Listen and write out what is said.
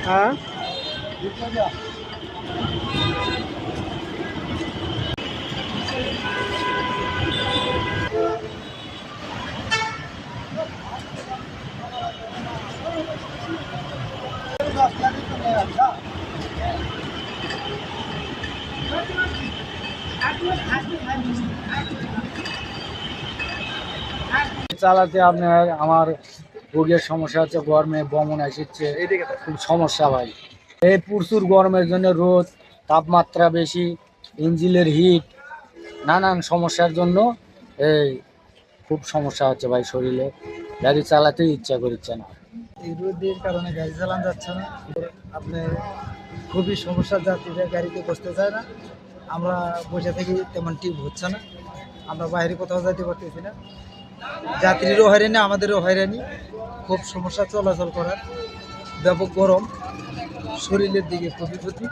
হ্যাঁ চালাতে আপনার আমার রোগের সমস্যা হচ্ছে, গরমে বমন আসছে, খুব সমস্যা ভাই। এই প্রচুর গরমের জন্য রোদ, তাপমাত্রা বেশি, ইঞ্জিনের হিট, নানান সমস্যার জন্য এই খুব সমস্যা হচ্ছে ভাই। শরীরে গাড়ি চালাতেই ইচ্ছা করছে না। এই রোদের কারণে গাড়ি চালানো যাচ্ছে না। আপনি খুবই সমস্যার, যাত্রীরা গাড়িতে বসতে চায় না। আমরা বসে থেকে তেমন টিপ হচ্ছে না, আমরা বাইরে কোথাও যেতে পারতেছি না। যাত্রীরও হয়রানি, আমাদেরও হয়রানি, খুব সমস্যা চলাচল করার। ব্যাপক গরম, শরীরের দিকে খুবই ক্ষতি।